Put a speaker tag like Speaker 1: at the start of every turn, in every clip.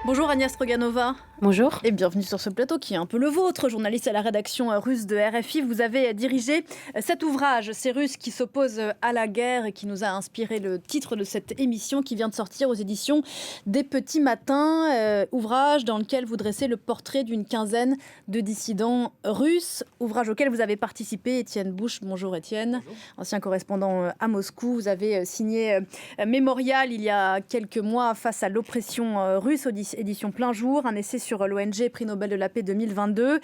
Speaker 1: Bonjour Agnès Stroganova.
Speaker 2: Bonjour.
Speaker 1: Et bienvenue sur ce plateau qui est un peu le vôtre. Journaliste à la rédaction russe de RFI, vous avez dirigé cet ouvrage, Ces Russes qui s'opposent à la guerre, et qui nous a inspiré le titre de cette émission qui vient de sortir aux éditions des Petits Matins. Ouvrage dans lequel vous dressez le portrait d'une quinzaine de dissidents russes. Ouvrage auquel vous avez participé, Étienne Bouche. Bonjour Étienne. Bonjour. Ancien correspondant à Moscou. Vous avez signé Mémorial il y a quelques mois face à l'oppression russe, édition Plein Jour, un essai sur l'ONG Prix Nobel de la paix 2022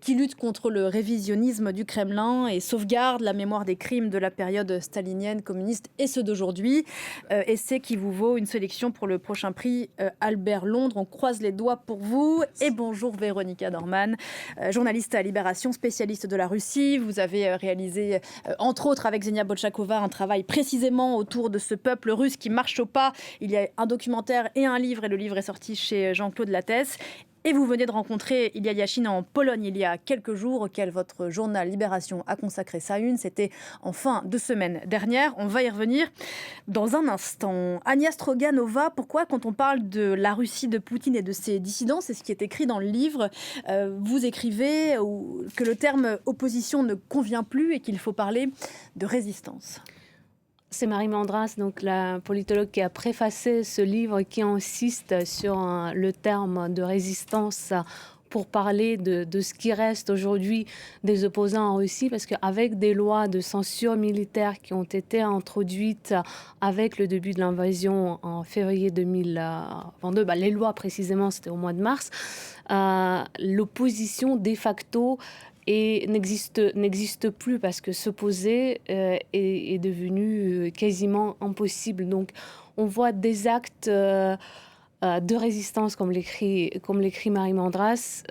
Speaker 1: qui lutte contre le révisionnisme du Kremlin et sauvegarde la mémoire des crimes de la période stalinienne, communiste et ceux d'aujourd'hui. Essai qui vous vaut une sélection pour le prochain prix Albert Londres. On croise les doigts pour vous. Et bonjour Véronica Dorman, journaliste à Libération, spécialiste de la Russie. Vous avez réalisé, entre autres avec Xenia Bolchakova, un travail précisément autour de ce peuple russe qui marche au pas. Il y a un documentaire et un livre, et le livre est sorti chez Jean-Claude Lattès. Et vous venez de rencontrer Ilya Yachine en Pologne il y a quelques jours, auquel votre journal Libération a consacré sa une. C'était en fin de semaine dernière. On va y revenir dans un instant. Agnès Stroganova, pourquoi quand on parle de la Russie de Poutine et de ses dissidents, c'est ce qui est écrit dans le livre, vous écrivez que le terme opposition ne convient plus et qu'il faut parler de résistance?
Speaker 2: C'est Marie Mandras, donc la politologue qui a préfacé ce livre, qui insiste sur le terme de résistance pour parler de ce qui reste aujourd'hui des opposants en Russie, parce qu'avec des lois de censure militaire qui ont été introduites avec le début de l'invasion en février 2022, les lois précisément c'était au mois de mars, l'opposition de facto n'existe plus, parce que s'opposer est devenu quasiment impossible. Donc on voit des actes de résistance, comme l'écrit Marie Mandras,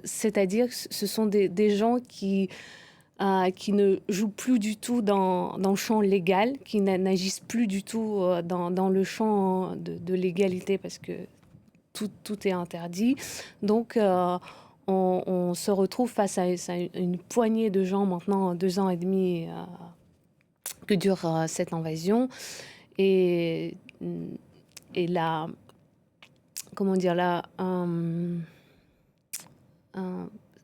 Speaker 2: c'est-à-dire que ce sont des gens qui ne jouent plus du tout dans le champ légal, qui n'agissent plus du tout dans le champ de l'égalité, parce que tout est interdit. Donc on se retrouve face à une poignée de gens, maintenant 2 ans et demi que dure cette invasion. Et là, comment dire, là,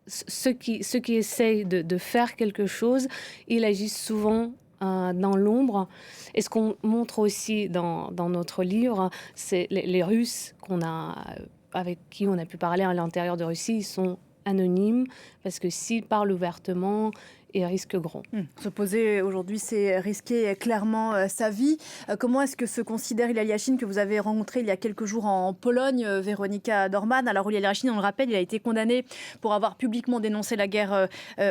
Speaker 2: ceux qui essayent de faire quelque chose, ils agissent souvent dans l'ombre. Et ce qu'on montre aussi dans notre livre, c'est les Russes avec qui on a pu parler à l'intérieur de Russie, ils sont anonymes, parce que s'ils parlent ouvertement, ils risquent gros.
Speaker 1: S'opposer aujourd'hui, c'est risquer clairement sa vie. Comment est-ce que se considère Ilya Yachine, que vous avez rencontré il y a quelques jours en Pologne, Véronica Dorman? Alors Ilya Yachine, on le rappelle, il a été condamné pour avoir publiquement dénoncé la guerre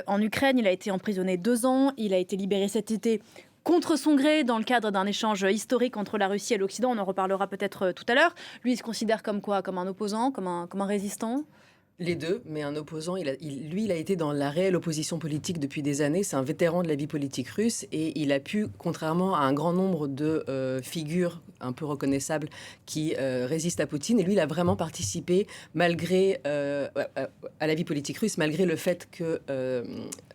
Speaker 1: en Ukraine. Il a été emprisonné 2 ans. Il a été libéré cet été contre son gré, dans le cadre d'un échange historique entre la Russie et l'Occident. On en reparlera peut-être tout à l'heure. Lui, il se considère comme quoi? Comme un opposant, comme un résistant?
Speaker 3: Les deux, mais un opposant. Il a été dans la réelle opposition politique depuis des années. C'est un vétéran de la vie politique russe, et il a pu, contrairement à un grand nombre de figures un peu reconnaissables qui résistent à Poutine, et lui, il a vraiment participé malgré à la vie politique russe, malgré le fait que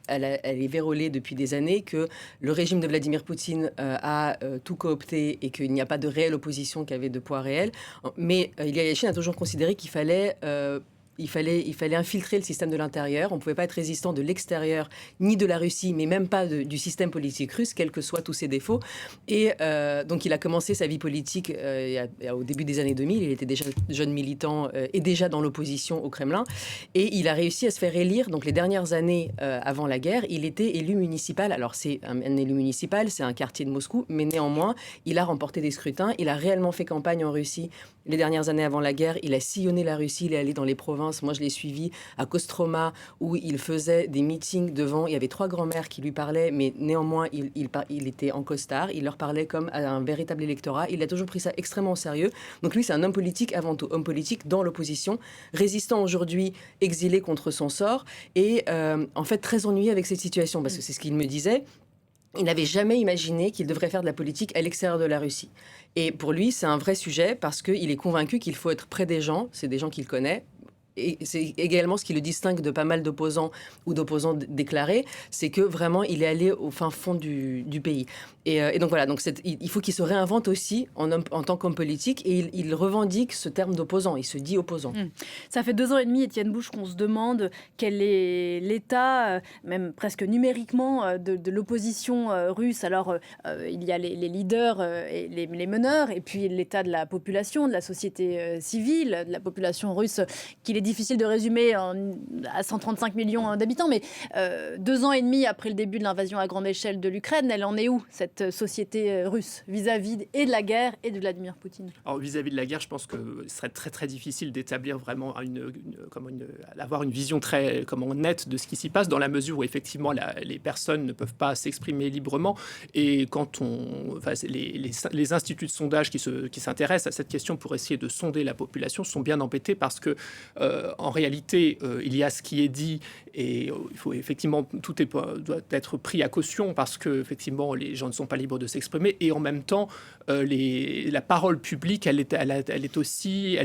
Speaker 3: elle est vérolée depuis des années, que le régime de Vladimir Poutine a tout coopté et qu'il n'y a pas de réelle opposition qui avait de poids réel. Mais Ilya Yachine a toujours considéré qu'il fallait il fallait infiltrer le système de l'intérieur. On ne pouvait pas être résistant de l'extérieur, ni de la Russie, mais même pas du système politique russe, quels que soient tous ses défauts. Et donc, il a commencé sa vie politique au début des années 2000. Il était déjà jeune militant et déjà dans l'opposition au Kremlin. Et il a réussi à se faire élire. Donc, les dernières années avant la guerre, il était élu municipal. Alors, c'est un élu municipal, c'est un quartier de Moscou, mais néanmoins, il a remporté des scrutins. Il a réellement fait campagne en Russie les dernières années avant la guerre. Il a sillonné la Russie, il est allé dans les provinces. Moi, je l'ai suivi à Kostroma, où il faisait des meetings devant. Il y avait 3 grands-mères qui lui parlaient, mais néanmoins, il était en costard. Il leur parlait comme à un véritable électorat. Il a toujours pris ça extrêmement au sérieux. Donc lui, c'est un homme politique avant tout. Homme politique dans l'opposition, résistant aujourd'hui, exilé contre son sort, et en fait très ennuyé avec cette situation, parce que c'est ce qu'il me disait. Il n'avait jamais imaginé qu'il devrait faire de la politique à l'extérieur de la Russie. Et pour lui, c'est un vrai sujet, parce qu'il est convaincu qu'il faut être près des gens, c'est des gens qu'il connaît, et c'est également ce qui le distingue de pas mal d'opposants ou d'opposants déclarés, c'est que vraiment il est allé au fin fond du pays. Et donc voilà, donc il faut qu'il se réinvente aussi en tant qu'homme politique, et il revendique ce terme d'opposant, il se dit opposant.
Speaker 1: Ça fait 2 ans et demi, Étienne Bouche, qu'on se demande quel est l'état, même presque numériquement, de l'opposition russe. Alors, il y a les leaders et les meneurs, et puis l'état de la population, de la société civile, de la population russe, qu'il est difficile de résumer à 135 millions d'habitants. Mais 2 ans et demi après le début de l'invasion à grande échelle de l'Ukraine, elle en est où, cette société russe, vis-à-vis et de la guerre et de Vladimir Poutine?
Speaker 4: Alors, vis-à-vis de la guerre, je pense que ce serait très très difficile d'établir vraiment avoir une vision très nette de ce qui s'y passe, dans la mesure où effectivement les personnes ne peuvent pas s'exprimer librement. Et quand les instituts de sondage qui s'intéressent à cette question pour essayer de sonder la population sont bien embêtés, parce que en réalité il y a ce qui est dit, et il faut effectivement doit être pris à caution, parce que effectivement les gens ne sont pas libres de s'exprimer, et en même temps la parole publique elle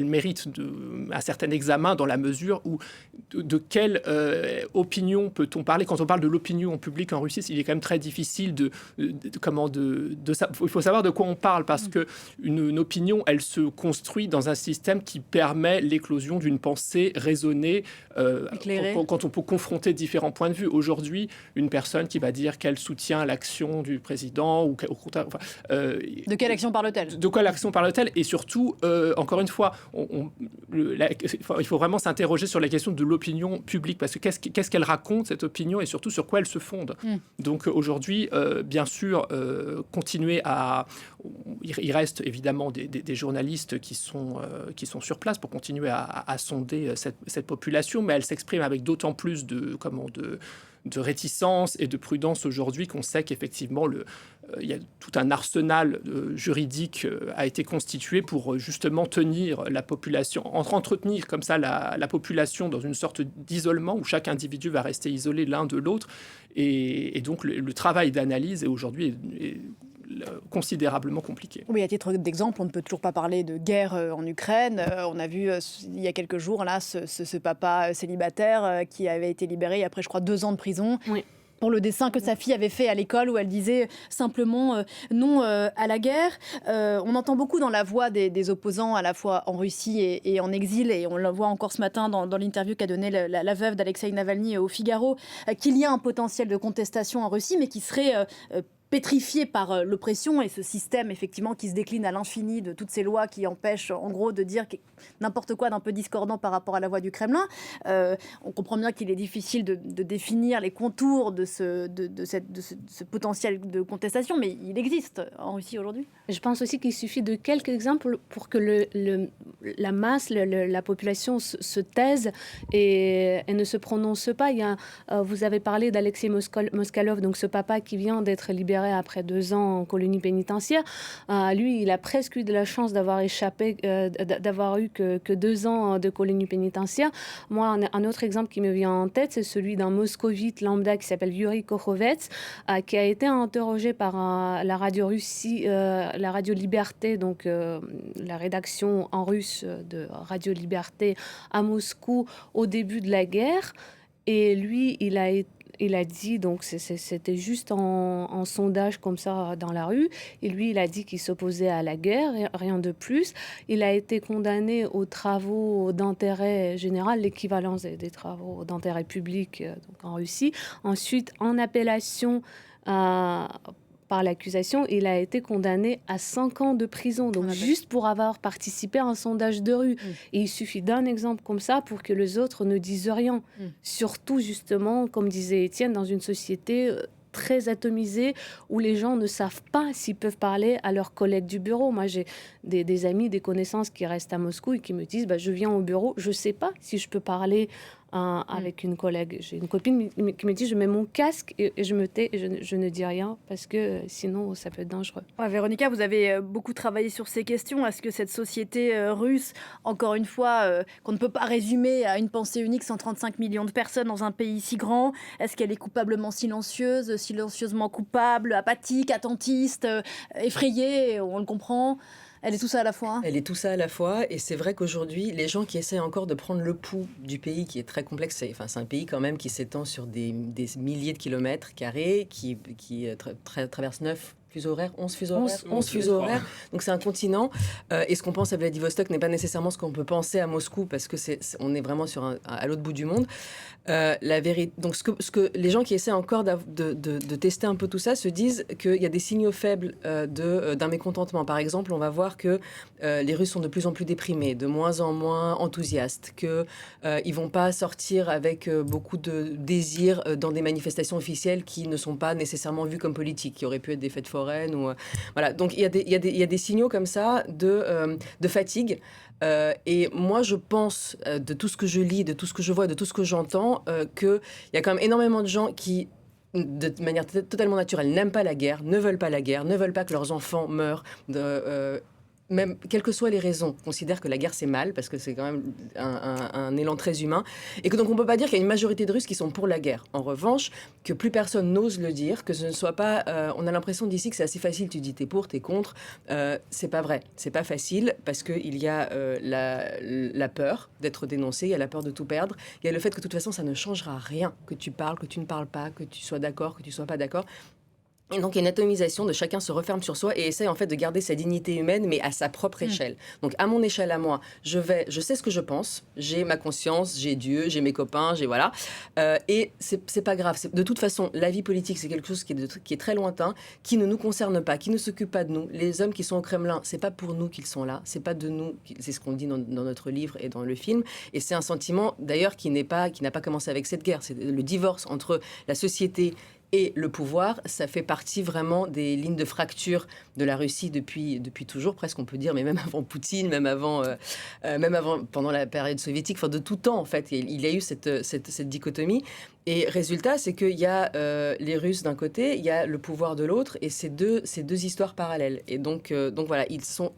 Speaker 4: mérite un certain examen, dans la mesure où de quelle opinion peut-on parler. Quand on parle de l'opinion publique en Russie, il est quand même très difficile il faut savoir de quoi on parle, parce que une opinion, elle se construit dans un système qui permet l'éclosion d'une pensée raisonnée, quand on peut confronter différents points de vue. Aujourd'hui, une personne qui va dire qu'elle soutient l'action du président, ou au contraire,
Speaker 1: de quelle action parle-t-elle?
Speaker 4: De quelle action parle-t-elle? Et surtout, encore une fois, il faut vraiment s'interroger sur la question de l'opinion publique, parce que qu'est-ce qu'elle raconte, cette opinion, et surtout sur quoi elle se fonde. Donc aujourd'hui, bien sûr, il reste évidemment des journalistes qui sont sur place pour continuer à sonder cette population, mais elle s'exprime avec d'autant plus de réticence et de prudence aujourd'hui, qu'on sait qu'effectivement il y a tout un arsenal juridique a été constitué pour justement tenir la population, entretenir comme ça la population dans une sorte d'isolement où chaque individu va rester isolé l'un de l'autre, et donc le travail d'analyse est aujourd'hui considérablement compliqué.
Speaker 1: Oui, à titre d'exemple, on ne peut toujours pas parler de guerre en Ukraine. On a vu il y a quelques jours là ce papa célibataire qui avait été libéré après, je crois, 2 ans de prison. Oui. Pour le dessin que sa fille avait fait à l'école, où elle disait simplement non à la guerre. On entend beaucoup dans la voix des opposants, à la fois en Russie et en exil, et on le voit encore ce matin dans l'interview qu'a donnée la veuve d'Alexeï Navalny au Figaro, qu'il y a un potentiel de contestation en Russie, mais qui serait pétrifié par l'oppression et ce système effectivement qui se décline à l'infini, de toutes ces lois qui empêchent en gros de dire n'importe quoi d'un peu discordant par rapport à la voix du Kremlin. On comprend bien qu'il est difficile de définir les contours de ce potentiel de contestation, mais il existe en Russie aujourd'hui.
Speaker 2: Je pense aussi qu'il suffit de quelques exemples pour que la masse, la population se taise et ne se prononce pas. Vous avez parlé d'Alexei Moskalov, donc ce papa qui vient d'être libéré après 2 ans en colonie pénitentiaire. Lui, il a presque eu de la chance d'avoir échappé, d'avoir eu que 2 ans de colonie pénitentiaire. Moi, un autre exemple qui me vient en tête, c'est celui d'un moscovite lambda qui s'appelle Yuri Kokhovets, qui a été interrogé par la radio Russie, la Radio Liberté, donc la rédaction en russe de Radio Liberté à Moscou au début de la guerre. Et lui, il a dit, donc c'était juste en sondage comme ça dans la rue, et lui il a dit qu'il s'opposait à la guerre, rien de plus. Il a été condamné aux travaux d'intérêt général, l'équivalence des travaux d'intérêt public donc en Russie. Ensuite, en appellation par l'accusation, il a été condamné à 5 ans de prison, donc juste pour avoir participé à un sondage de rue. Et il suffit d'un exemple comme ça pour que les autres ne disent rien. Surtout, justement, comme disait Étienne, dans une société très atomisée où les gens ne savent pas s'ils peuvent parler à leurs collègues du bureau. Moi, j'ai des amis, des connaissances qui restent à Moscou et qui me disent je viens au bureau, je ne sais pas si je peux parler avec une collègue. J'ai une copine qui me dit je mets mon casque et je me tais et je ne dis rien parce que sinon ça peut être dangereux.
Speaker 1: Véronica, vous avez beaucoup travaillé sur ces questions. Est-ce que cette société russe, encore une fois, qu'on ne peut pas résumer à une pensée unique, 135 millions de personnes dans un pays si grand, est-ce qu'elle est coupablement silencieusement coupable, apathique, attentiste, effrayée, on le comprend? Elle est tout ça à la fois. Hein.
Speaker 3: Elle est tout ça à la fois, et c'est vrai qu'aujourd'hui, les gens qui essaient encore de prendre le pouls du pays, qui est très complexe, c'est un pays quand même qui s'étend sur des milliers de kilomètres carrés, qui traverse 9 fuseaux horaires, 11 fuseaux horaires, 11 fuseaux horaires. Donc c'est un continent. Et ce qu'on pense à Vladivostok n'est pas nécessairement ce qu'on peut penser à Moscou, parce que on est vraiment à l'autre bout du monde. La vérité. Donc ce que les gens qui essaient encore de tester un peu tout ça se disent qu'il y a des signaux faibles d'un mécontentement. Par exemple, on va voir que les Russes sont de plus en plus déprimés, de moins en moins enthousiastes, qu'ils ne vont pas sortir avec beaucoup de désir dans des manifestations officielles qui ne sont pas nécessairement vues comme politiques, qui auraient pu être des fêtes foraines. Voilà. Donc il y a des signaux comme ça de fatigue. Et moi, je pense, de tout ce que je lis, de tout ce que je vois, de tout ce que j'entends, qu'il y a quand même énormément de gens qui, de manière totalement naturelle, n'aiment pas la guerre, ne veulent pas la guerre, ne veulent pas que leurs enfants meurent, même quelles que soient les raisons, considèrent que la guerre c'est mal, parce que c'est quand même un élan très humain, et que donc on ne peut pas dire qu'il y a une majorité de Russes qui sont pour la guerre. En revanche, que plus personne n'ose le dire, que ce ne soit pas... on a l'impression d'ici que c'est assez facile, tu dis t'es pour, t'es contre. C'est pas vrai, c'est pas facile, parce qu'il y a la peur d'être dénoncé, il y a la peur de tout perdre, il y a le fait que de toute façon ça ne changera rien, que tu parles, que tu ne parles pas, que tu sois d'accord, que tu sois pas d'accord. Et donc, il y a une atomisation de chacun se referme sur soi et essaie en fait de garder sa dignité humaine, mais à sa propre échelle. Donc, à mon échelle, à moi, je sais ce que je pense, j'ai ma conscience, j'ai Dieu, j'ai mes copains, j'ai voilà. Et c'est pas grave. De toute façon, la vie politique, c'est quelque chose qui est très lointain, qui ne nous concerne pas, qui ne s'occupe pas de nous. Les hommes qui sont au Kremlin, c'est pas pour nous qu'ils sont là, c'est pas de nous. C'est ce qu'on dit dans notre livre et dans le film. Et c'est un sentiment, d'ailleurs, qui n'a pas commencé avec cette guerre. C'est le divorce entre la société et le pouvoir, ça fait partie vraiment des lignes de fracture de la Russie depuis toujours, presque on peut dire, mais même avant Poutine, même avant pendant la période soviétique, enfin de tout temps en fait, il y a eu cette dichotomie. Et résultat, c'est qu'il y a les Russes d'un côté, il y a le pouvoir de l'autre, et c'est deux histoires parallèles. Et donc voilà, ils sont...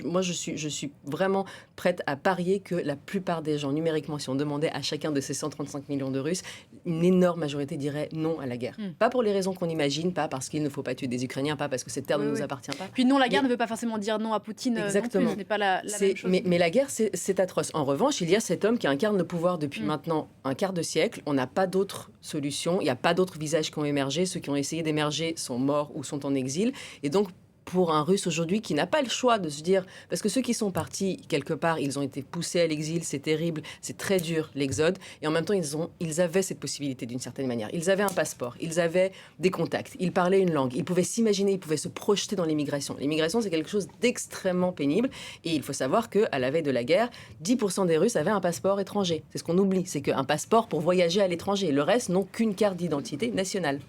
Speaker 3: Moi, je suis vraiment prête à parier que la plupart des gens, numériquement, si on demandait à chacun de ces 135 millions de Russes, une énorme majorité dirait non à la guerre. Pas pour les raisons qu'on imagine, pas parce qu'il ne faut pas tuer des Ukrainiens, pas parce que cette terre ne nous appartient pas.
Speaker 1: Puis non, la guerre ne veut pas forcément dire non à Poutine.
Speaker 3: Exactement.
Speaker 1: Non plus, ce n'est pas la même chose.
Speaker 3: Mais la guerre, c'est atroce. En revanche, il y a cet homme qui incarne le pouvoir depuis maintenant un quart de siècle. On n'a pas d'autre solution. Il n'y a pas d'autres visages qui ont émergé. Ceux qui ont essayé d'émerger sont morts ou sont en exil. Et donc, pour un Russe aujourd'hui qui n'a pas le choix de se dire... Parce que ceux qui sont partis, quelque part, ils ont été poussés à l'exil, c'est terrible, c'est très dur, l'exode. Et en même temps, ils avaient cette possibilité d'une certaine manière. Ils avaient un passeport, ils avaient des contacts, ils parlaient une langue, ils pouvaient s'imaginer, ils pouvaient se projeter dans l'immigration. L'immigration, c'est quelque chose d'extrêmement pénible. Et il faut savoir qu'à la veille de la guerre, 10% des Russes avaient un passeport étranger. C'est ce qu'on oublie, c'est qu'un passeport pour voyager à l'étranger. Le reste n'ont qu'une carte d'identité nationale.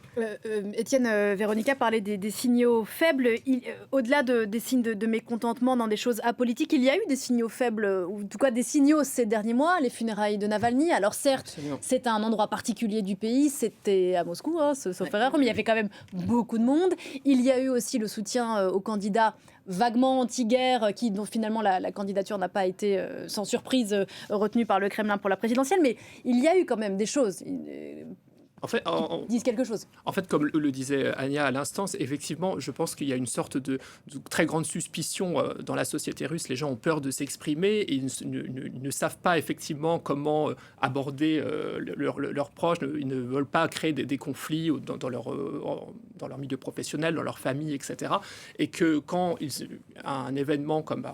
Speaker 1: Étienne, Véronica parlait des signaux faibles. Au-delà des signes de mécontentement dans des choses apolitiques, il y a eu des signaux faibles, ou en tout cas des signaux ces derniers mois, les funérailles de Navalny. Alors certes,
Speaker 3: Absolument.
Speaker 1: c'est un endroit particulier du pays, c'était à Moscou, sauf erreur, mais il y avait quand même beaucoup de monde. Il y a eu aussi le soutien aux candidats vaguement anti-guerre, dont finalement la candidature n'a pas été, sans surprise, retenue par le Kremlin pour la présidentielle. Mais il y a eu quand même des choses.
Speaker 4: En fait,
Speaker 1: disent quelque chose.
Speaker 4: En fait, comme le disait Ania à l'instant, effectivement, je pense qu'il y a une sorte de très grande suspicion dans la société russe. Les gens ont peur de s'exprimer et ils ne savent pas effectivement comment aborder leurs proches. Ils ne veulent pas créer des conflits dans leur milieu professionnel, dans leur famille, etc. Et que quand un événement comme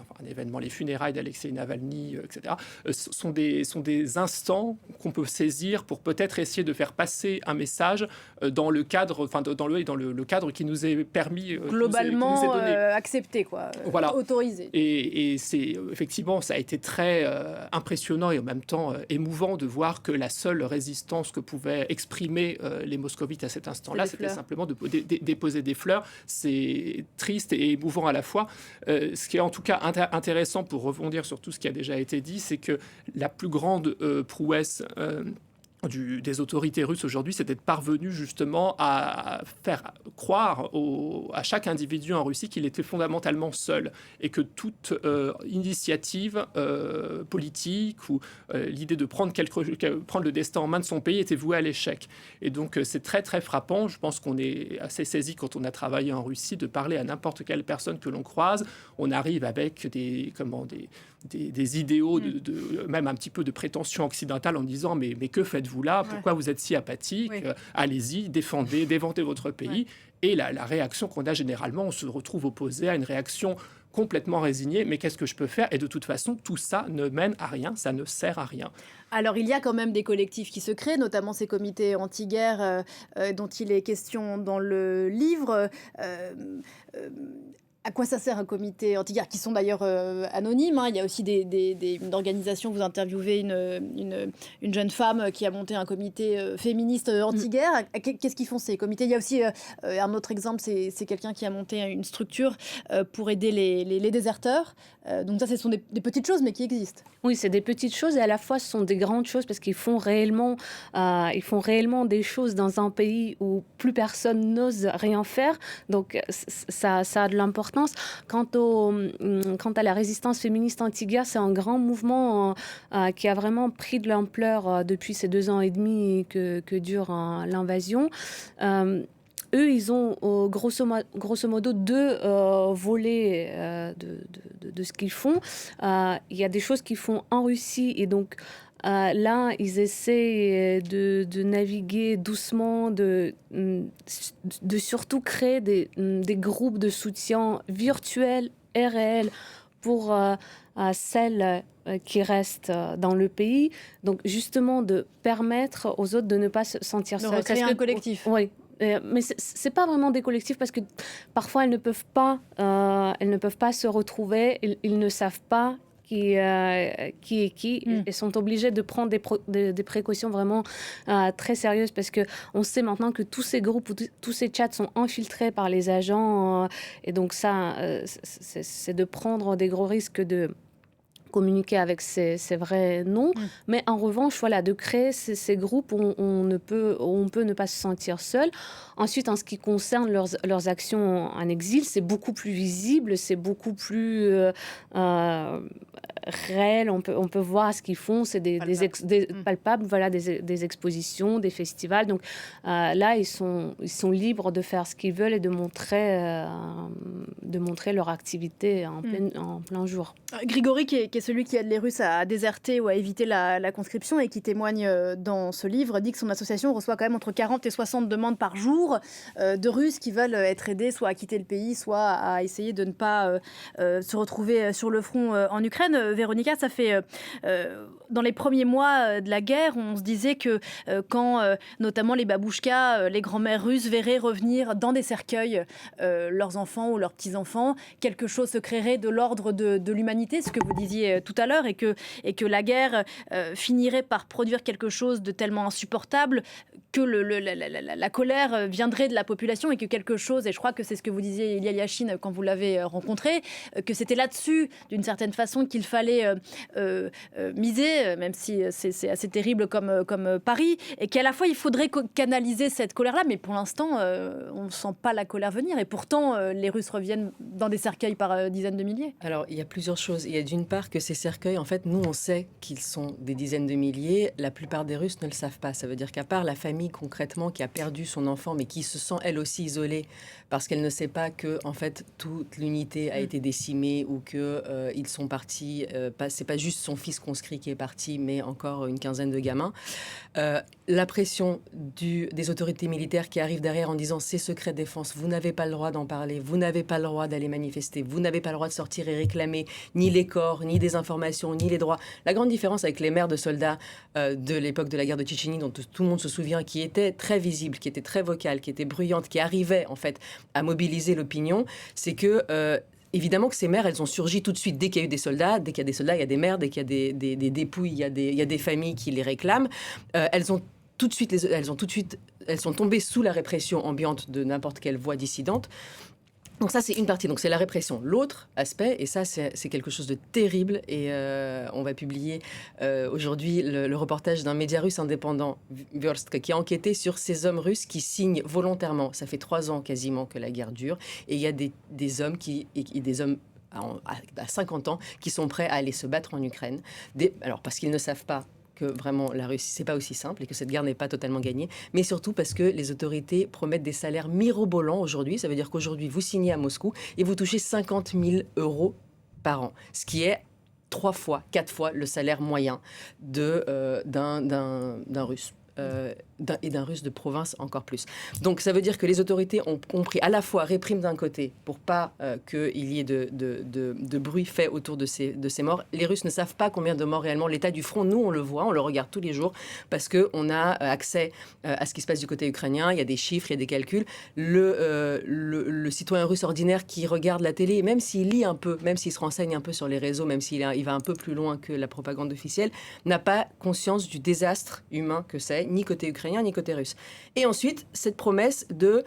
Speaker 4: les funérailles d'Alexeï Navalny, etc., sont des instants qu'on peut saisir pour peut-être essayer de faire passer un message dans le cadre, dans le cadre qui nous est permis,
Speaker 1: globalement
Speaker 4: qui nous est donné.
Speaker 1: Accepté, quoi,
Speaker 4: voilà.
Speaker 1: Autorisé.
Speaker 4: Et c'est effectivement, ça a été très impressionnant et en même temps émouvant de voir que la seule résistance que pouvaient exprimer les moscovites à cet instant-là, c'était simplement de déposer des fleurs. C'est triste et émouvant à la fois. Ce qui est en tout cas intéressant pour rebondir sur tout ce qui a déjà été dit, c'est que la plus grande prouesse des autorités russes aujourd'hui, c'est d'être parvenu justement à faire croire à chaque individu en Russie qu'il était fondamentalement seul et que toute initiative politique ou l'idée de prendre le destin en main de son pays était vouée à l'échec. Et donc c'est très très frappant. Je pense qu'on est assez saisi quand on a travaillé en Russie de parler à n'importe quelle personne que l'on croise. On arrive avec des idéaux, même un petit peu de prétention occidentale en disant mais que faites-vous là? Pourquoi vous êtes si apathique? Allez-y, défendez votre pays. Et la réaction qu'on a généralement, on se retrouve opposé à une réaction complètement résignée. Mais qu'est-ce que je peux faire? Et de toute façon, tout ça ne mène à rien, ça ne sert à rien.
Speaker 1: Alors, il y a quand même des collectifs qui se créent, notamment ces comités anti-guerre dont il est question dans le livre. À quoi ça sert un comité anti-guerre, qui sont d'ailleurs anonymes, hein. Il y a aussi une organisation, vous interviewez une jeune femme qui a monté un comité féministe anti-guerre. Qu'est-ce qu'ils font ces comités? Il y a aussi un autre exemple, c'est quelqu'un qui a monté une structure pour aider les déserteurs. Donc ça, ce sont des petites choses, mais qui existent.
Speaker 2: Oui, c'est des petites choses et à la fois ce sont des grandes choses parce qu'ils font réellement des choses dans un pays où plus personne n'ose rien faire. Donc ça a de l'importance. Quant à la résistance féministe anti-guerre, c'est un grand mouvement qui a vraiment pris de l'ampleur depuis ces 2 ans et demi que dure l'invasion. Eux, ils ont grosso modo 2 volets de ce qu'ils font. Il y a des choses qu'ils font en Russie et donc là, ils essaient de naviguer doucement, de surtout créer des groupes de soutien virtuels et réels pour celles qui restent dans le pays. Donc, justement, de permettre aux autres de ne pas se sentir seules.
Speaker 1: De recréer un collectif.
Speaker 2: Oui. Mais c'est pas vraiment des collectifs parce que parfois elles ne peuvent pas se retrouver, ils ne savent pas qui est qui. Elles sont obligées de prendre des précautions vraiment très sérieuses parce que on sait maintenant que tous ces groupes, tous ces chats sont infiltrés par les agents et donc ça, c'est de prendre des gros risques de communiquer avec ses vrais noms, mais en revanche, voilà, de créer ces groupes où on peut ne pas se sentir seul. Ensuite, en ce qui concerne leurs actions en exil, c'est beaucoup plus visible, c'est beaucoup plus réel. On peut voir ce qu'ils font, c'est des palpables, voilà, des expositions, des festivals. Donc là, ils sont libres de faire ce qu'ils veulent et de montrer leur activité en plein jour.
Speaker 1: Grigory, qui est celui qui aide les Russes à déserter ou à éviter la conscription et qui témoigne dans ce livre, dit que son association reçoit quand même entre 40 et 60 demandes par jour de Russes qui veulent être aidés soit à quitter le pays, soit à essayer de ne pas se retrouver sur le front en Ukraine. Véronica, ça fait dans les premiers mois de la guerre, on se disait que quand notamment les babouchkas, les grands-mères russes verraient revenir dans des cercueils leurs enfants ou leurs petits-enfants, quelque chose se créerait de l'ordre de l'humanité, ce que vous disiez tout à l'heure, et que la guerre finirait par produire quelque chose de tellement insupportable que la colère viendrait de la population et que quelque chose, et je crois que c'est ce que vous disiez Ilya Yachine quand vous l'avez rencontré, que c'était là-dessus d'une certaine façon qu'il fallait miser, même si c'est assez terrible comme pari, et qu'à la fois il faudrait canaliser cette colère-là, mais pour l'instant on ne sent pas la colère venir, et pourtant les Russes reviennent dans des cercueils par dizaines de milliers.
Speaker 3: Alors il y a plusieurs choses. Il y a d'une part que ces cercueils, en fait, nous on sait qu'ils sont des dizaines de milliers, la plupart des Russes ne le savent pas. Ça veut dire qu'à part la famille concrètement qui a perdu son enfant, mais qui se sent elle aussi isolée parce qu'elle ne sait pas que en fait toute l'unité a été décimée ou que ils sont partis. C'est pas juste son fils conscrit qui est parti, mais encore une quinzaine de gamins. La pression des autorités militaires qui arrivent derrière en disant c'est secret défense, vous n'avez pas le droit d'en parler, vous n'avez pas le droit d'aller manifester, vous n'avez pas le droit de sortir et réclamer ni les corps, ni des informations, ni les droits. La grande différence avec les mères de soldats de l'époque de la guerre de Tchétchénie, dont tout le monde se souvient, qui étaient très visibles, qui étaient très vocales, qui étaient bruyantes, qui arrivaient en fait à mobiliser l'opinion, c'est que évidemment que ces mères, elles ont surgi tout de suite. Dès qu'il y a eu des soldats, dès qu'il y a des soldats, il y a des mères, dès qu'il y a des dépouilles, il y a des familles qui les réclament. Elles sont tombées sous la répression ambiante de n'importe quelle voix dissidente. Donc ça, c'est une partie, donc c'est la répression. L'autre aspect, et ça, c'est quelque chose de terrible, et on va publier aujourd'hui le reportage d'un média russe indépendant, Vyorstka, qui a enquêté sur ces hommes russes qui signent volontairement. Ça fait 3 ans quasiment que la guerre dure, et il y a des hommes des hommes à 50 ans qui sont prêts à aller se battre en Ukraine. Alors, parce qu'ils ne savent pas que vraiment la Russie, c'est pas aussi simple et que cette guerre n'est pas totalement gagnée, mais surtout parce que les autorités promettent des salaires mirobolants aujourd'hui. Ça veut dire qu'aujourd'hui, vous signez à Moscou et vous touchez 50 000 euros par an, ce qui est 3 fois, 4 fois le salaire moyen d'un Russe. Et d'un Russe de province encore plus. Donc ça veut dire que les autorités ont compris, à la fois répriment d'un côté pour pas qu'il y ait de bruit fait autour de ces morts. Les Russes ne savent pas combien de morts réellement. L'état du front, nous on le voit, on le regarde tous les jours parce qu'on a accès à ce qui se passe du côté ukrainien. Il y a des chiffres, il y a des calculs. Le citoyen russe ordinaire qui regarde la télé, même s'il lit un peu, même s'il se renseigne un peu sur les réseaux, même s'il va un peu plus loin que la propagande officielle, n'a pas conscience du désastre humain que c'est, ni côté ukrainien, ni côté russe. Et ensuite, cette promesse de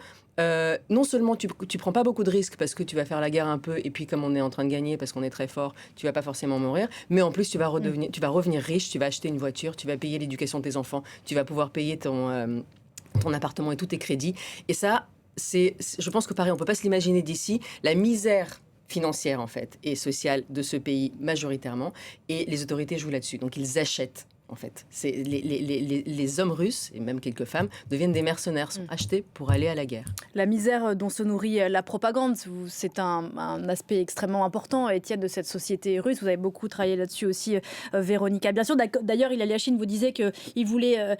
Speaker 3: non seulement tu prends pas beaucoup de risques parce que tu vas faire la guerre un peu et puis comme on est en train de gagner parce qu'on est très fort, tu vas pas forcément mourir, mais en plus tu vas revenir riche, tu vas acheter une voiture, tu vas payer l'éducation de tes enfants, tu vas pouvoir payer ton appartement et tous tes crédits. Et ça, je pense que pareil, on peut pas se l'imaginer d'ici, la misère financière en fait et sociale de ce pays majoritairement, et les autorités jouent là-dessus. Donc ils achètent. En fait, les hommes russes, et même quelques femmes, deviennent des mercenaires, sont achetés pour aller à la guerre.
Speaker 1: La misère dont se nourrit la propagande, c'est un aspect extrêmement important, Étienne, de cette société russe. Vous avez beaucoup travaillé là-dessus aussi, Véronica. Bien sûr, d'ailleurs, Ilya Yachine vous disait qu'il voulait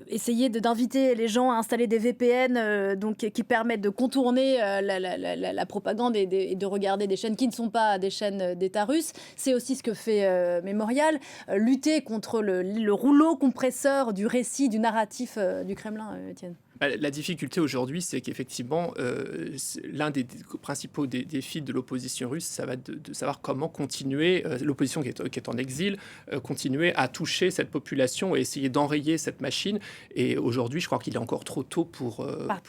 Speaker 1: essayer d'inviter les gens à installer des VPN qui permettent de contourner la propagande et de regarder des chaînes qui ne sont pas des chaînes d'État russe. C'est aussi ce que fait Mémorial, lutter contre le rouleau compresseur du récit, du narratif du Kremlin, Étienne.
Speaker 4: La difficulté aujourd'hui, c'est qu'effectivement, l'un des principaux défis de l'opposition russe, ça va être de savoir comment continuer, l'opposition qui est en exil, continuer à toucher cette population et essayer d'enrayer cette machine. Et aujourd'hui, je crois qu'il est encore trop tôt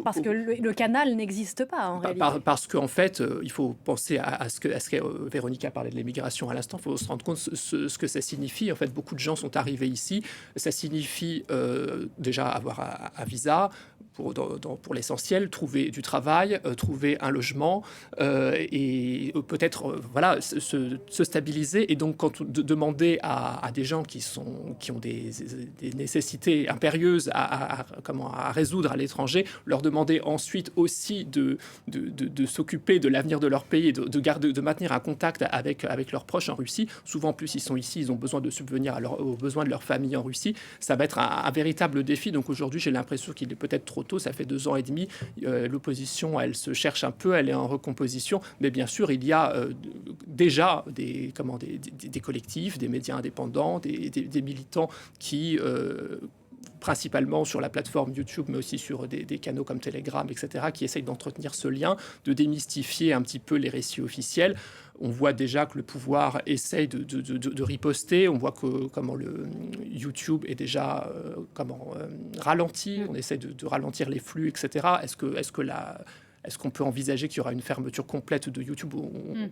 Speaker 1: parce que le canal n'existe pas, en réalité.
Speaker 4: Parce qu'en fait, il faut penser à ce que Véronica parlait de l'immigration à l'instant, il faut se rendre compte ce que ça signifie. En fait, beaucoup de gens sont arrivés ici. Ça signifie déjà avoir un visa, pour l'essentiel, trouver du travail, trouver un logement et peut-être se stabiliser. Et donc, quand demander à des gens qui ont des nécessités impérieuses à résoudre à l'étranger, leur demander ensuite aussi de s'occuper de l'avenir de leur pays et de maintenir un contact avec leurs proches en Russie. Souvent, en plus, ils sont ici, ils ont besoin de subvenir aux besoins de leur famille en Russie. Ça va être un véritable défi. Donc aujourd'hui, j'ai l'impression qu'il est peut-être trop tôt. Ça fait 2 ans et demi. L'opposition, elle se cherche un peu, elle est en recomposition. Mais bien sûr, il y a déjà des collectifs, des médias indépendants, des militants qui... principalement sur la plateforme YouTube, mais aussi sur des canaux comme Telegram, etc., qui essayent d'entretenir ce lien, de démystifier un petit peu les récits officiels. On voit déjà que le pouvoir essaye de riposter. On voit que comment le YouTube est déjà ralenti. On essaie de ralentir les flux, etc. Est-ce qu'on peut envisager qu'il y aura une fermeture complète de YouTube?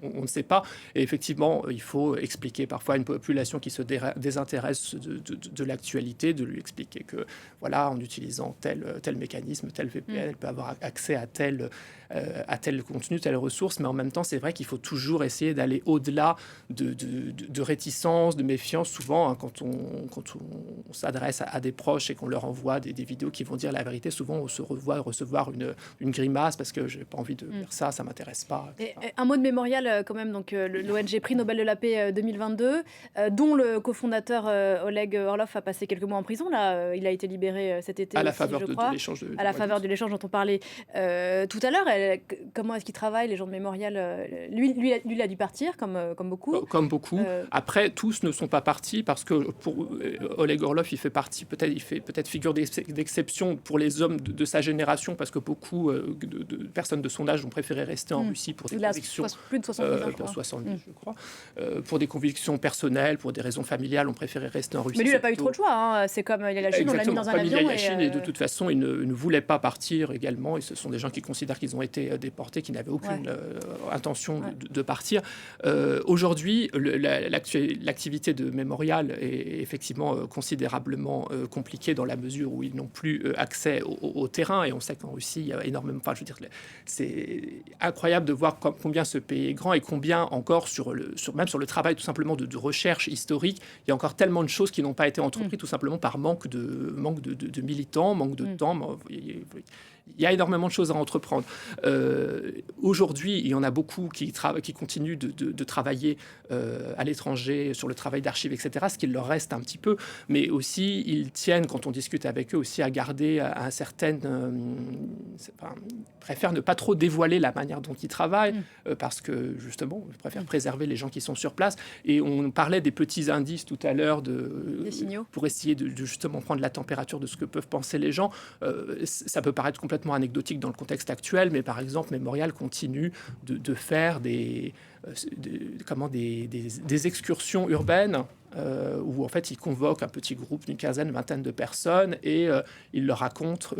Speaker 4: On ne sait pas. Et effectivement, il faut expliquer parfois à une population qui se désintéresse de l'actualité, de lui expliquer que, voilà, en utilisant tel mécanisme, tel VPN, elle peut avoir accès à tel contenu, telle ressource. Mais en même temps, c'est vrai qu'il faut toujours essayer d'aller au-delà de réticence, de méfiance. Souvent, hein, quand on s'adresse à des proches et qu'on leur envoie des vidéos qui vont dire la vérité, souvent on se revoit recevoir une grimace parce que j'ai pas envie de faire ça, ça m'intéresse pas.
Speaker 1: Et un mot de Mémorial quand même, donc l'ONG Prix Nobel de la Paix 2022, dont le cofondateur Oleg Orlov a passé quelques mois en prison. Là, il a été libéré cet été.
Speaker 4: À la
Speaker 1: aussi,
Speaker 4: faveur
Speaker 1: je
Speaker 4: de
Speaker 1: crois,
Speaker 4: l'échange.
Speaker 1: À la faveur de l'échange dont on parlait tout à l'heure. Comment est-ce qu'il travaille, les gens de Mémorial? Lui, il a dû partir, comme beaucoup.
Speaker 4: Comme beaucoup. Après, tous ne sont pas partis parce que pour Oleg Orlov, il fait peut-être figure d'exception pour les hommes de sa génération parce que beaucoup personnes de son âge ont préféré rester en Russie pour des
Speaker 1: Il a
Speaker 4: convictions...
Speaker 1: plus de 70 ans, je
Speaker 4: pour
Speaker 1: crois.
Speaker 4: 70, je crois. Pour des convictions personnelles, pour des raisons familiales, ont préféré rester en Russie.
Speaker 1: Mais lui, il n'a pas eu trop de choix. Hein. C'est comme il y a la Chine, on l'a mis dans un
Speaker 4: Comme
Speaker 1: avion.
Speaker 4: il y a la Chine, et de toute façon, il ne voulait pas partir également. Et ce sont des gens qui considèrent qu'ils ont été déportés, qui n'avaient aucune intention de partir. Aujourd'hui, l'activité de Mémorial est effectivement considérablement compliquée dans la mesure où ils n'ont plus accès au terrain. Et on sait qu'en Russie, il y a énormément... Enfin, je veux dire, c'est incroyable de voir combien ce pays est grand et combien encore même sur le travail tout simplement de recherche historique, il y a encore tellement de choses qui n'ont pas été entreprises tout simplement par manque de militants, manque de temps. Il y a énormément de choses à entreprendre. Aujourd'hui, il y en a beaucoup qui continuent de travailler à l'étranger sur le travail d'archives, etc., ce qu'il leur reste un petit peu. Mais aussi, ils tiennent, quand on discute avec eux, aussi à garder un certain... préfèrent ne pas trop dévoiler la manière dont ils travaillent, parce que, justement, ils préfèrent préserver les gens qui sont sur place. Et on parlait des petits indices tout à l'heure
Speaker 1: des signaux.
Speaker 4: Pour essayer de justement prendre la température de ce que peuvent penser les gens. Ça peut paraître complètement anecdotique dans le contexte actuel, mais par exemple, Mémorial continue de faire des excursions urbaines où en fait ils convoquent un petit groupe d'une quinzaine, vingtaine de personnes et ils leur racontent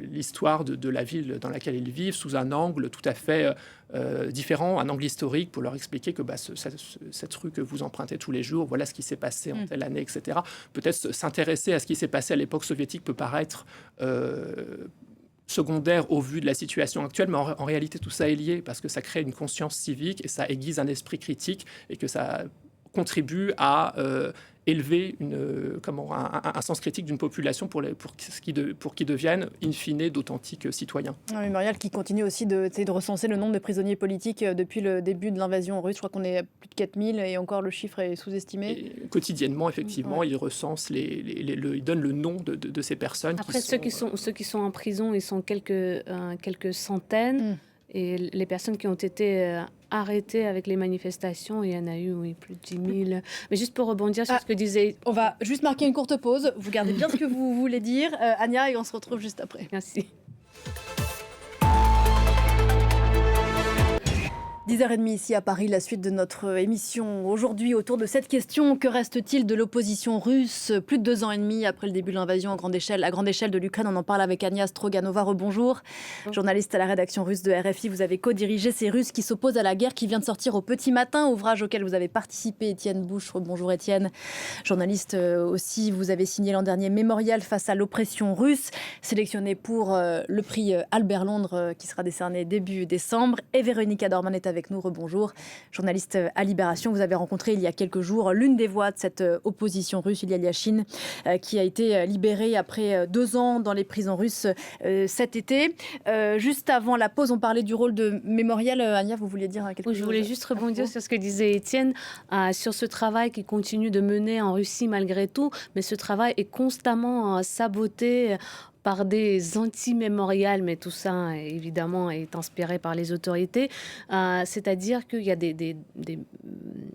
Speaker 4: l'histoire de la ville dans laquelle ils vivent sous un angle tout à fait différent, un angle historique, pour leur expliquer que cette rue que vous empruntez tous les jours, voilà ce qui s'est passé en telle année, etc. Peut-être s'intéresser à ce qui s'est passé à l'époque soviétique peut paraître secondaire au vu de la situation actuelle, mais en réalité tout ça est lié parce que ça crée une conscience civique et ça aiguise un esprit critique et que ça contribue à élever un sens critique d'une population pour qu'ils deviennent in fine d'authentiques citoyens.
Speaker 1: Un Mémorial qui continue aussi de recenser le nombre de prisonniers politiques depuis le début de l'invasion russe. Je crois qu'on est à plus de 4000 et encore le chiffre est sous-estimé.
Speaker 4: Et quotidiennement, effectivement, il recense, il donne le nom de ces personnes.
Speaker 2: Après, ceux qui sont en prison, ils sont quelques centaines. Et les personnes qui ont été arrêtées avec les manifestations, il y en a eu plus de 10 000. Mais juste pour rebondir sur ce que disait...
Speaker 1: On va juste marquer une courte pause. Vous gardez bien ce que vous voulez dire, Ania, et on se retrouve juste après.
Speaker 2: Merci.
Speaker 1: 10h30 ici à Paris, la suite de notre émission aujourd'hui autour de cette question. Que reste-t-il de l'opposition russe plus de 2 ans et demi après le début de l'invasion à grande échelle de l'Ukraine? On en parle avec Ania Stroganova. Rebonjour. Journaliste à la rédaction russe de RFI, vous avez co-dirigé Ces Russes qui s'opposent à la guerre, qui vient de sortir au Petit Matin, ouvrage auquel vous avez participé, Étienne Bouche. Rebonjour Étienne. Journaliste aussi, vous avez signé l'an dernier Mémorial face à l'oppression russe, sélectionné pour le prix Albert Londres qui sera décerné début décembre. Et Véronique Adorman est avec nous. Rebonjour. Journaliste à Libération, vous avez rencontré il y a quelques jours l'une des voix de cette opposition russe, Ilya Yachine, qui a été libérée après 2 ans dans les prisons russes cet été. Juste avant la pause, on parlait du rôle de Mémorial. Ania, vous vouliez dire quelque chose?
Speaker 2: Je voulais juste rebondir sur ce que disait Étienne, sur ce travail qui continue de mener en Russie malgré tout, mais ce travail est constamment saboté par des anti-mémorials, mais tout ça, évidemment, est inspiré par les autorités. C'est-à-dire qu'il y a des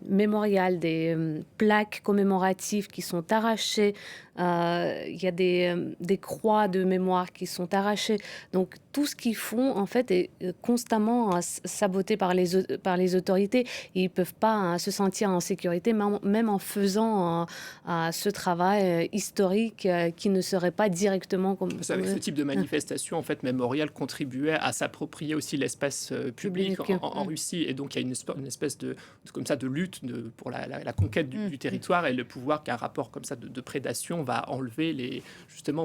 Speaker 2: mémorials, des plaques commémoratives qui sont arrachées. Il y a des croix de mémoire qui sont arrachées. Donc, tout ce qu'ils font, en fait, est constamment saboté par les autorités. Ils ne peuvent pas se sentir en sécurité, même en faisant ce travail historique qui ne serait pas directement comme...
Speaker 4: Avec ce type de manifestation, en fait, Mémorial contribuait à s'approprier aussi l'espace public en Russie. Et donc, il y a une espèce de lutte pour la conquête du territoire, et le pouvoir qu'un rapport comme ça de prédation va enlever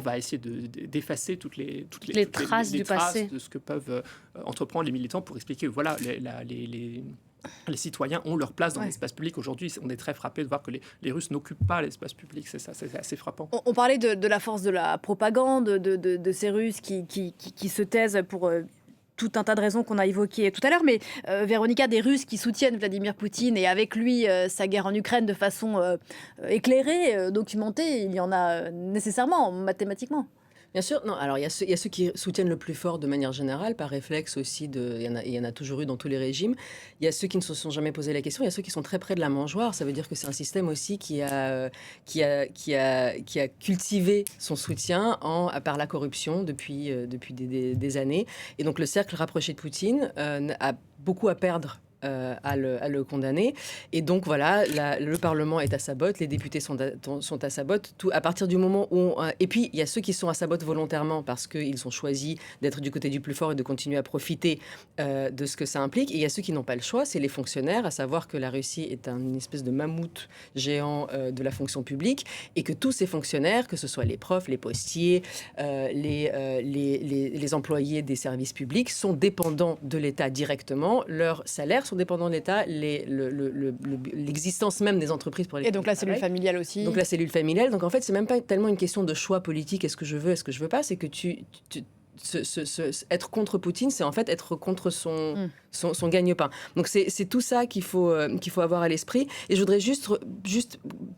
Speaker 4: va essayer d'effacer toutes les
Speaker 2: traces du passé,
Speaker 4: de ce que peuvent entreprendre les militants pour expliquer que voilà, les citoyens ont leur place dans l'espace public. Aujourd'hui, on est très frappé de voir que les Russes n'occupent pas l'espace public. C'est assez frappant.
Speaker 1: On parlait de la force de la propagande, de ces Russes qui se taisent pour... tout un tas de raisons qu'on a évoquées tout à l'heure, mais Véronica, des Russes qui soutiennent Vladimir Poutine et avec lui sa guerre en Ukraine de façon éclairée, documentée, il y en a nécessairement, mathématiquement.
Speaker 3: Bien sûr, non. Alors, il y a ceux qui soutiennent le plus fort de manière générale, par réflexe aussi. Il y en a toujours eu dans tous les régimes. Il y a ceux qui ne se sont jamais posé la question. Il y a ceux qui sont très près de la mangeoire. Ça veut dire que c'est un système aussi qui a cultivé son soutien par la corruption depuis des années. Et donc, le cercle rapproché de Poutine a beaucoup à perdre à le condamner. Et donc voilà, le Parlement est à sa botte, les députés sont à sa botte. À partir du moment où... et puis, il y a ceux qui sont à sa botte volontairement parce qu'ils ont choisi d'être du côté du plus fort et de continuer à profiter de ce que ça implique. Et il y a ceux qui n'ont pas le choix, c'est les fonctionnaires, à savoir que la Russie est une espèce de mammouth géant de la fonction publique et que tous ces fonctionnaires, que ce soit les profs, les postiers, les employés des services publics, sont dépendants de l'État directement. Leurs salaires sont dépendants de l'État, l'existence même des entreprises pour lesquelles
Speaker 1: Et donc la cellule familiale aussi.
Speaker 3: Donc la cellule familiale. Donc en fait, c'est même pas tellement une question de choix politique, est-ce que je veux, est-ce que je veux pas, c'est que être contre Poutine, c'est en fait être contre son gagne-pain. Donc c'est tout ça qu'il faut avoir à l'esprit. Et je voudrais juste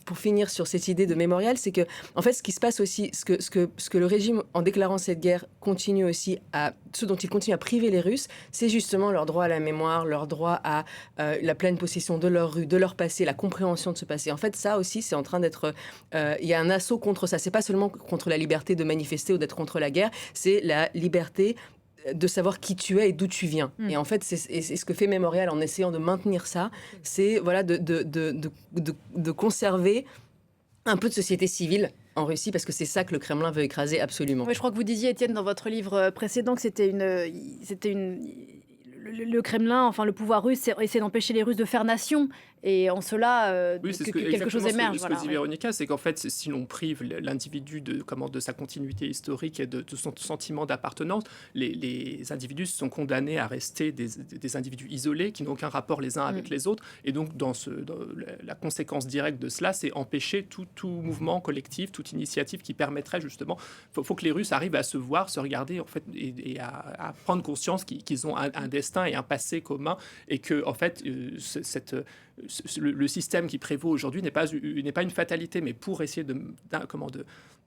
Speaker 3: pour finir sur cette idée de mémorial, c'est que en fait, ce qui se passe aussi, ce que le régime, en déclarant cette guerre, continue aussi ce dont il continue à priver les Russes, c'est justement leur droit à la mémoire, leur droit à la pleine possession de leur rue, de leur passé, la compréhension de ce passé. En fait, ça aussi, c'est en train d'être... il y a un assaut contre ça. C'est pas seulement contre la liberté de manifester ou d'être contre la guerre, c'est la liberté de savoir qui tu es et d'où tu viens. Et en fait, c'est ce que fait Mémorial en essayant de maintenir ça, c'est voilà, de conserver un peu de société civile en Russie, parce que c'est ça que le Kremlin veut écraser absolument.
Speaker 1: Oui, je crois que vous disiez, Étienne, dans votre livre précédent, que le Kremlin, enfin le pouvoir russe, essaie d'empêcher les Russes de faire nation. Et en cela,
Speaker 4: oui, c'est
Speaker 1: quelque chose émerge.
Speaker 4: Ce que dit Véronica, c'est qu'en fait, si l'on prive l'individu de sa continuité historique et de son sentiment d'appartenance, les individus sont condamnés à rester des individus isolés qui n'ont aucun rapport les uns avec les autres. Et donc, la conséquence directe de cela, c'est empêcher tout mouvement collectif, toute initiative qui permettrait justement... Il faut que les Russes arrivent à se voir, se regarder en fait, et à prendre conscience qu'ils ont un destin et un passé commun, et que en fait, le système qui prévaut aujourd'hui n'est pas une fatalité, mais pour essayer de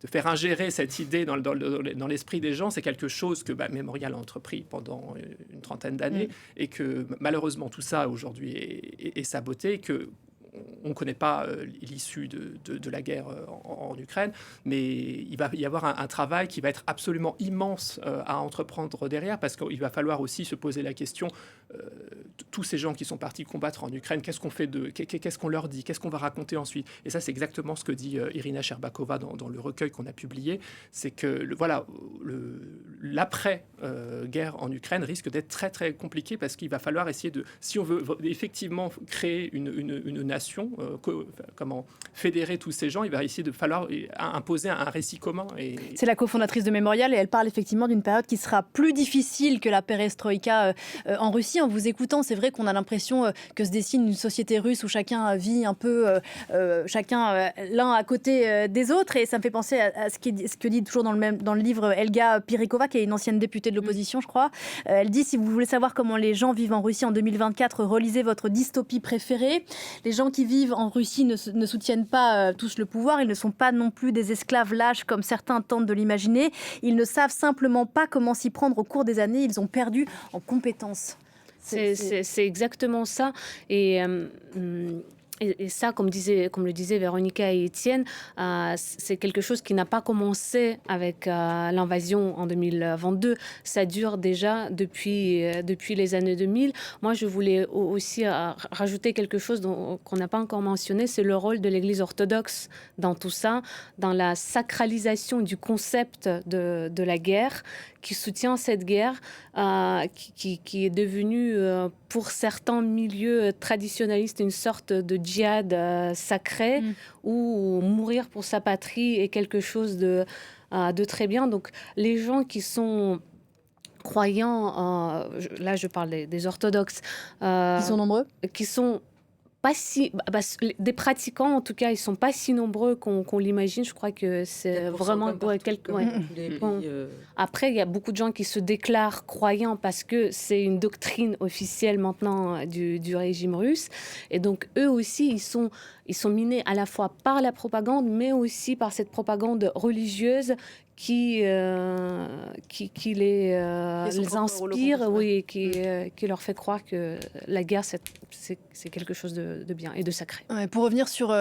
Speaker 4: faire ingérer cette idée dans l'esprit des gens, c'est quelque chose que Mémorial a entrepris pendant une trentaine d'années, et que malheureusement tout ça aujourd'hui est saboté, et que on ne connaît pas l'issue de la guerre en Ukraine, mais il va y avoir un travail qui va être absolument immense à entreprendre derrière, parce qu'il va falloir aussi se poser la question, tous ces gens qui sont partis combattre en Ukraine, qu'est-ce qu'on fait qu'est-ce qu'on leur dit, qu'est-ce qu'on va raconter ensuite? Et ça, c'est exactement ce que dit Irina Sherbakova dans le recueil qu'on a publié, c'est que l'après-guerre en Ukraine risque d'être très très compliqué, parce qu'il va falloir essayer si on veut effectivement créer une nation, fédérer tous ces gens, il va essayer de falloir imposer un récit commun.
Speaker 1: C'est la cofondatrice de Mémorial, et elle parle effectivement d'une période qui sera plus difficile que la perestroïka en Russie. En vous écoutant, c'est vrai qu'on a l'impression que se dessine une société russe où chacun vit un peu, chacun l'un à côté des autres, et ça me fait penser à ce que dit toujours dans le livre Elga Pyrikova, qui est une ancienne députée de l'opposition, je crois. Elle dit: si vous voulez savoir comment les gens vivent en Russie en 2024, relisez votre dystopie préférée. Les gens qui vivent en Russie ne soutiennent pas tous le pouvoir, ils ne sont pas non plus des esclaves lâches comme certains tentent de l'imaginer, ils ne savent simplement pas comment s'y prendre au cours des années, ils ont perdu en compétences.
Speaker 2: C'est exactement ça. Et ça, comme le disaient Véronica et Étienne, c'est quelque chose qui n'a pas commencé avec l'invasion en 2022. Ça dure déjà depuis les années 2000. Moi, je voulais aussi rajouter quelque chose qu'on n'a pas encore mentionné, c'est le rôle de l'Église orthodoxe dans tout ça, dans la sacralisation du concept de la guerre, qui soutient cette guerre, qui est devenue, pour certains milieux traditionnalistes, une sorte de djihad sacré, où mourir pour sa patrie est quelque chose de très bien. Donc les gens qui sont croyants, là je parle des orthodoxes,
Speaker 1: qui sont nombreux,
Speaker 2: qui sont pas si, des pratiquants en tout cas, ils sont pas si nombreux qu'on l'imagine. Je crois que c'est vraiment quelques. Après, il y a beaucoup de gens qui se déclarent croyants parce que c'est une doctrine officielle maintenant du régime russe, et donc eux aussi ils sont minés à la fois par la propagande, mais aussi par cette propagande religieuse qui les inspire, oui, qui leur fait croire que la guerre, c'est quelque chose de bien et de sacré.
Speaker 1: Ouais, pour revenir sur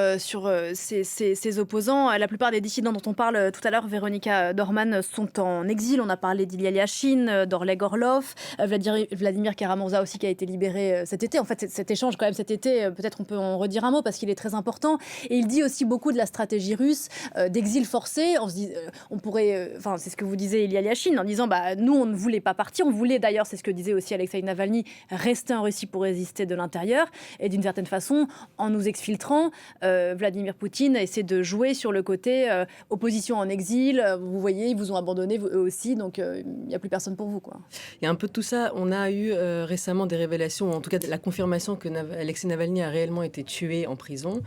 Speaker 1: ces opposants, la plupart des dissidents dont on parle tout à l'heure, Véronica Dorman, sont en exil. On a parlé d'Ilya Yachine, d'Oleg Orlov, Vladimir Karamurza aussi qui a été libéré cet été. En fait, cet échange quand même cet été, peut-être on peut en redire un mot parce qu'il est très important. Et il dit aussi beaucoup de la stratégie russe d'exil forcé. On se dit, on pourrait, c'est ce que vous disiez Ilya Yachine, en disant, nous on ne voulait pas partir, on voulait d'ailleurs, c'est ce que disait aussi Alexeï Navalny, rester en Russie pour résister de l'intérieur. Et d'une certaine façon, en nous exfiltrant, Vladimir Poutine essaie de jouer sur le côté opposition en exil. Vous voyez, ils vous ont abandonné eux aussi, donc il n'y a plus personne pour vous, quoi.
Speaker 3: Il y a un peu de tout ça. On a eu récemment des révélations, en tout cas la confirmation que Alexei Navalny a réellement été tué en prison,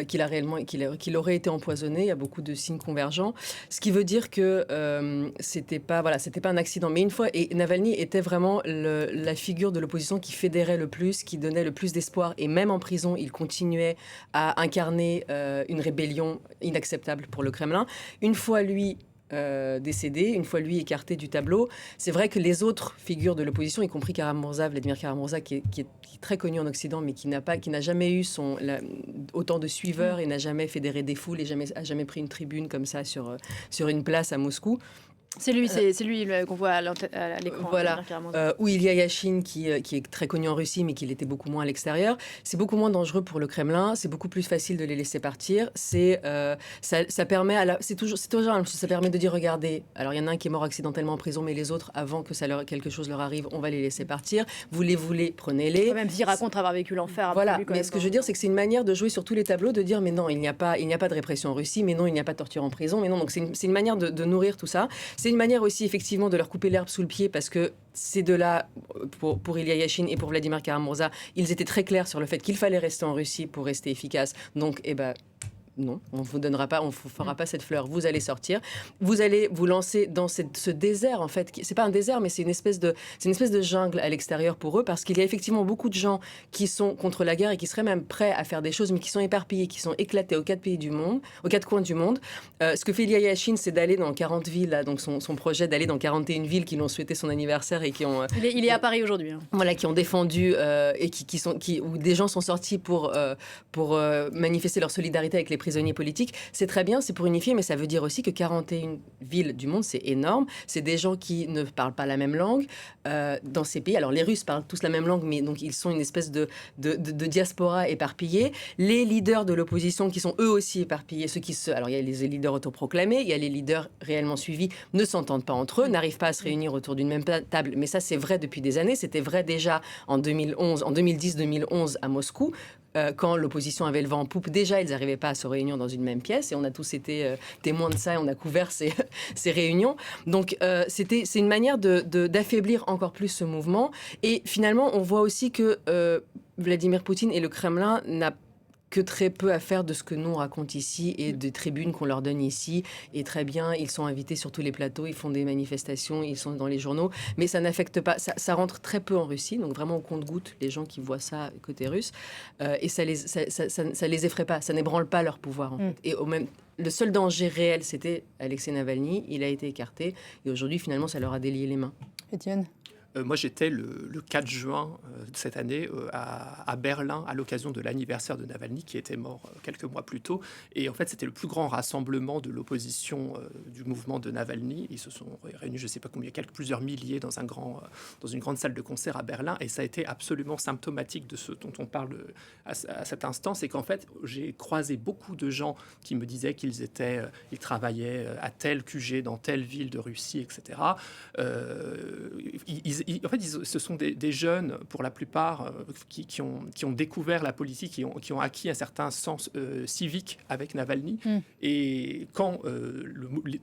Speaker 3: qu'il aurait été empoisonné. Il y a beaucoup de signes convergents, ce qui veut dire que c'était pas un accident. Mais une fois, et Navalny était vraiment la figure de l'opposition qui fédérait le plus, qui donnait le plus d'espoir. Et même en prison, il continuait à incarner une rébellion inacceptable pour le Kremlin. Une fois lui décédé, une fois lui écarté du tableau, c'est vrai que les autres figures de l'opposition, y compris Vladimir Karamurza, qui est très connu en Occident, mais qui n'a jamais eu autant de suiveurs et n'a jamais fédéré des foules et a jamais pris une tribune comme ça sur une place à Moscou.
Speaker 1: C'est lui qu'on voit à l'écran.
Speaker 3: Voilà. Ou Ilya Yachine, qui est très connu en Russie, mais qui l'était beaucoup moins à l'extérieur. C'est beaucoup moins dangereux pour le Kremlin. C'est beaucoup plus facile de les laisser partir. Ça permet ça permet de dire, regardez, alors il y en a un qui est mort accidentellement en prison, mais les autres, avant que quelque chose leur arrive, on va les laisser partir. Vous les voulez, prenez-les.
Speaker 1: Même s'ils racontent avoir vécu l'enfer.
Speaker 3: Voilà. Mais ce que je veux dire, c'est que c'est une manière de jouer sur tous les tableaux, de dire, mais non, il n'y a pas de répression en Russie, mais non, il n'y a pas de torture en prison, mais non. Donc c'est une manière de nourrir tout ça. C'est une manière aussi, effectivement, de leur couper l'herbe sous le pied parce que ces deux-là, pour Ilya Yachine et pour Vladimir Karamurza, ils étaient très clairs sur le fait qu'il fallait rester en Russie pour rester efficace. Donc, non, on ne vous donnera pas, on ne vous fera pas cette fleur. Vous allez sortir. Vous allez vous lancer dans ce désert, en fait. C'est pas un désert, mais c'est une espèce de jungle à l'extérieur pour eux, parce qu'il y a effectivement beaucoup de gens qui sont contre la guerre et qui seraient même prêts à faire des choses, mais qui sont éparpillés, qui sont éclatés aux quatre coins du monde. Ce que fait Ilya Yachine, c'est d'aller dans 40 villes, là, donc son projet d'aller dans 41 villes qui l'ont souhaité son anniversaire et qui ont...
Speaker 1: Il est à Paris aujourd'hui.
Speaker 3: Voilà, qui ont défendu et où des gens sont sortis pour manifester leur solidarité avec les prisonniers politiques. C'est très bien, c'est pour unifier, mais ça veut dire aussi que 41 villes du monde, c'est énorme. C'est des gens qui ne parlent pas la même langue dans ces pays. Alors les Russes parlent tous la même langue, mais donc ils sont une espèce de diaspora éparpillée. Les leaders de l'opposition qui sont eux aussi éparpillés, alors il y a les leaders autoproclamés, il y a les leaders réellement suivis, ne s'entendent pas entre eux, n'arrivent pas à se réunir autour d'une même table. Mais ça, c'est vrai depuis des années. C'était vrai déjà en 2010-2011 à Moscou. Quand l'opposition avait le vent en poupe, déjà, ils n'arrivaient pas à se réunir dans une même pièce. Et on a tous été témoins de ça et on a couvert ces réunions. Donc, c'est une manière d'affaiblir encore plus ce mouvement. Et finalement, on voit aussi que Vladimir Poutine et le Kremlin n'a que très peu à faire de ce que nous on raconte ici et des tribunes qu'on leur donne ici. Et très bien, ils sont invités sur tous les plateaux, ils font des manifestations, ils sont dans les journaux. Mais ça n'affecte pas, ça rentre très peu en Russie. Donc vraiment au compte-gouttes, les gens qui voient ça côté russe. Et ça les effraie pas, ça n'ébranle pas leur pouvoir en fait. Et le seul danger réel, c'était Alexei Navalny. Il a été écarté. Et aujourd'hui, finalement, ça leur a délié les mains.
Speaker 1: Étienne ?
Speaker 4: Moi, j'étais le 4 juin de cette année à Berlin à l'occasion de l'anniversaire de Navalny, qui était mort quelques mois plus tôt. Et en fait, c'était le plus grand rassemblement de l'opposition du mouvement de Navalny. Ils se sont réunis, je ne sais pas combien, plusieurs milliers dans une grande salle de concert à Berlin. Et ça a été absolument symptomatique de ce dont on parle à cet instant. C'est qu'en fait, j'ai croisé beaucoup de gens qui me disaient qu'ils travaillaient à tel QG, dans telle ville de Russie, etc. Ce sont des jeunes, pour la plupart, qui ont découvert la politique, qui ont acquis un certain sens civique avec Navalny. Et quand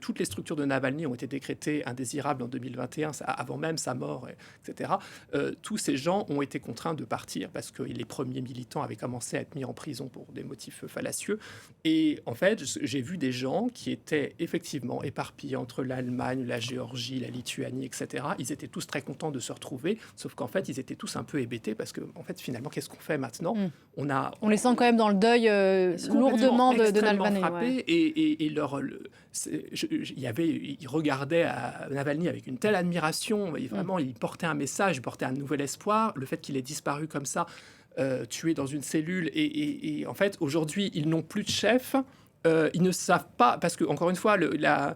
Speaker 4: toutes les structures de Navalny ont été décrétées indésirables en 2021, avant même sa mort, etc., tous ces gens ont été contraints de partir parce que les premiers militants avaient commencé à être mis en prison pour des motifs fallacieux. Et en fait, j'ai vu des gens qui étaient effectivement éparpillés entre l'Allemagne, la Géorgie, la Lituanie, etc. Ils étaient tous très contents content de se retrouver, sauf qu'en fait, ils étaient tous un peu hébétés parce que, en fait, finalement, qu'est-ce qu'on fait maintenant?
Speaker 1: On les sent quand même dans le deuil lourdement de Navalny.
Speaker 4: Frappés, et ils regardaient à Navalny avec une telle admiration, vraiment, il portait un message, il portait un nouvel espoir. Le fait qu'il ait disparu comme ça, tué dans une cellule, et en fait, aujourd'hui, ils n'ont plus de chef. Ils ne savent pas, parce que, encore une fois, dans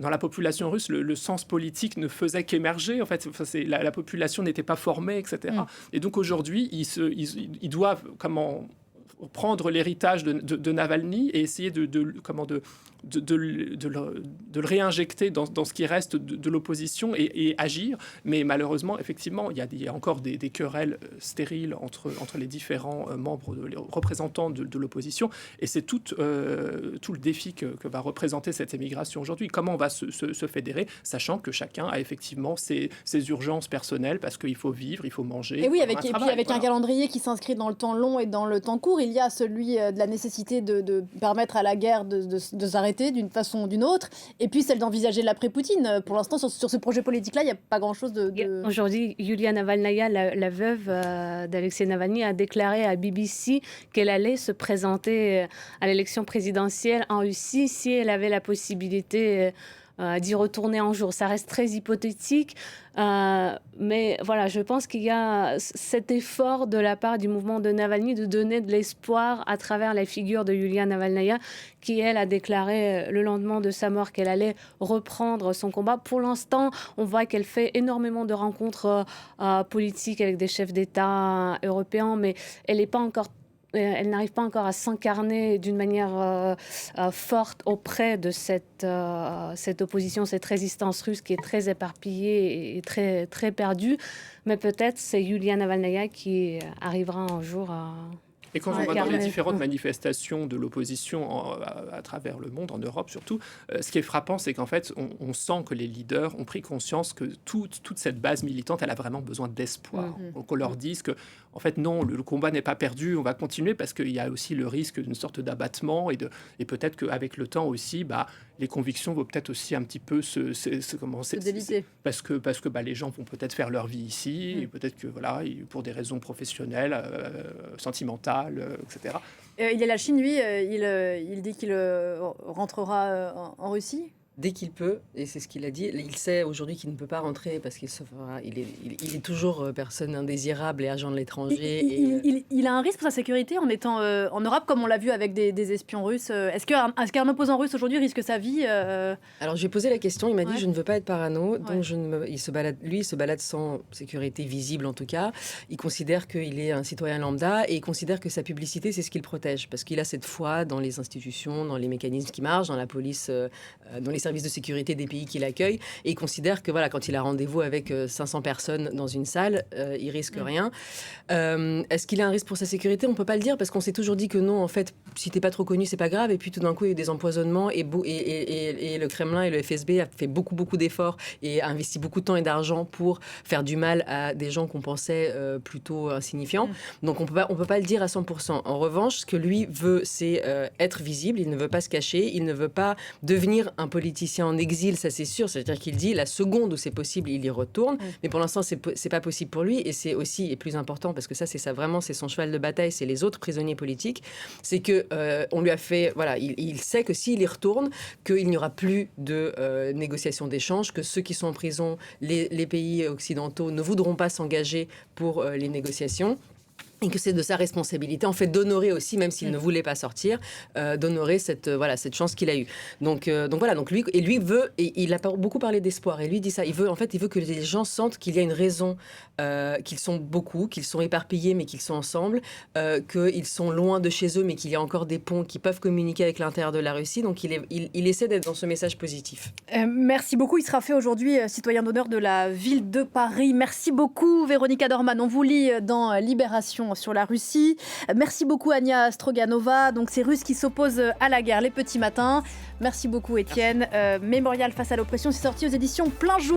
Speaker 4: la population russe, le sens politique ne faisait qu'émerger. En fait, la population n'était pas formée, etc. Et donc aujourd'hui, ils doivent prendre l'héritage de Navalny et essayer de le réinjecter dans ce qui reste de l'opposition et agir. Mais malheureusement, effectivement, il y a encore des querelles stériles entre les différents membres, les représentants de l'opposition. Et c'est tout le défi que va représenter cette émigration aujourd'hui. Comment on va se fédérer, sachant que chacun a effectivement ses urgences personnelles, parce qu'il faut vivre, il faut manger.
Speaker 1: Et oui, avec un calendrier qui s'inscrit dans le temps long et dans le temps court. Il y a celui de la nécessité de permettre à la guerre de s'arrêter d'une façon ou d'une autre, et puis celle d'envisager l'après-Poutine. Pour l'instant, sur ce projet politique-là, il n'y a pas grand-chose de...
Speaker 2: Aujourd'hui, Yulia Navalnaya, la veuve d'Alexei Navalny, a déclaré à BBC qu'elle allait se présenter à l'élection présidentielle en Russie si elle avait la possibilité d'y retourner un jour. Ça reste très hypothétique, mais voilà, je pense qu'il y a cet effort de la part du mouvement de Navalny de donner de l'espoir à travers la figure de Yulia Navalnaya, qui, elle, a déclaré le lendemain de sa mort qu'elle allait reprendre son combat. Pour l'instant, on voit qu'elle fait énormément de rencontres politiques avec des chefs d'État européens, mais elle n'arrive pas encore à s'incarner d'une manière forte auprès de cette opposition, cette résistance russe qui est très éparpillée et très, très perdue. Mais peut-être c'est Yulia Navalnaya qui arrivera un jour à...
Speaker 4: Et quand on va dans les différentes manifestations de l'opposition à travers le monde, en Europe surtout, ce qui est frappant, c'est qu'en fait, on sent que les leaders ont pris conscience que toute cette base militante, elle a vraiment besoin d'espoir. Donc on leur dise que, en fait, non, le combat n'est pas perdu, on va continuer, parce qu'il y a aussi le risque d'une sorte d'abattement, et peut-être qu'avec le temps aussi, les convictions vont peut-être aussi un petit peu se déliter. Parce que les gens vont peut-être faire leur vie ici, et peut-être que, voilà, pour des raisons professionnelles, sentimentales, etc.
Speaker 1: Il y a la Chine, lui, il dit qu'il rentrera en Russie.
Speaker 3: Dès qu'il peut, et c'est ce qu'il a dit, il sait aujourd'hui qu'il ne peut pas rentrer parce qu'il est toujours personne indésirable et agent de l'étranger.
Speaker 1: Il a un risque pour sa sécurité en étant en Europe, comme on l'a vu avec des espions russes. Est-ce qu'un opposant russe aujourd'hui risque sa vie
Speaker 3: Alors j'ai posé la question, il m'a dit je ne veux pas être parano, donc il se balade sans sécurité visible en tout cas. Il considère qu'il est un citoyen lambda et il considère que sa publicité c'est ce qui le protège, parce qu'il a cette foi dans les institutions, dans les mécanismes qui marchent, dans la police, dans les services de sécurité des pays qui l'accueillent, et il considère que voilà, quand il a rendez-vous avec 500 personnes dans une salle, il risque rien. Est-ce qu'il a un risque pour sa sécurité? On peut pas le dire, parce qu'on s'est toujours dit que non, en fait, si t'es pas trop connu, c'est pas grave, et puis tout d'un coup, il y a eu des empoisonnements, et le Kremlin et le FSB a fait beaucoup d'efforts et a investi beaucoup de temps et d'argent pour faire du mal à des gens qu'on pensait plutôt insignifiants. Donc on peut pas le dire à 100%. En revanche, ce que lui veut, c'est être visible, il ne veut pas se cacher, il ne veut pas devenir un politicien en exil, ça c'est sûr. C'est-à-dire qu'il dit la seconde où c'est possible, il y retourne. Mais pour l'instant, c'est pas possible pour lui. Et c'est aussi, et plus important, parce que ça, vraiment, c'est son cheval de bataille, c'est les autres prisonniers politiques. C'est que on lui a fait, voilà, il sait que s'il y retourne, qu'il n'y aura plus de négociations d'échange, que ceux qui sont en prison, les pays occidentaux, ne voudront pas s'engager pour les négociations. Et que c'est de sa responsabilité, en fait, d'honorer aussi, même s'il ne voulait pas sortir, d'honorer cette chance qu'il a eue. Donc lui veut, et il a beaucoup parlé d'espoir, et lui dit ça, il veut que les gens sentent qu'il y a une raison, qu'ils sont beaucoup, qu'ils sont éparpillés, mais qu'ils sont ensemble, qu'ils sont loin de chez eux, mais qu'il y a encore des ponts qui peuvent communiquer avec l'intérieur de la Russie. Donc il essaie d'être dans ce message positif.
Speaker 1: Merci beaucoup. Il sera fait aujourd'hui citoyen d'honneur de la ville de Paris. Merci beaucoup, Véronica Dorman. On vous lit dans Libération sur la Russie. Merci beaucoup, Ania Stroganova. Donc, ces Russes qui s'opposent à la guerre les petits matins. Merci beaucoup, Étienne. Mémorial face à l'oppression, c'est sorti aux éditions Plein Jour.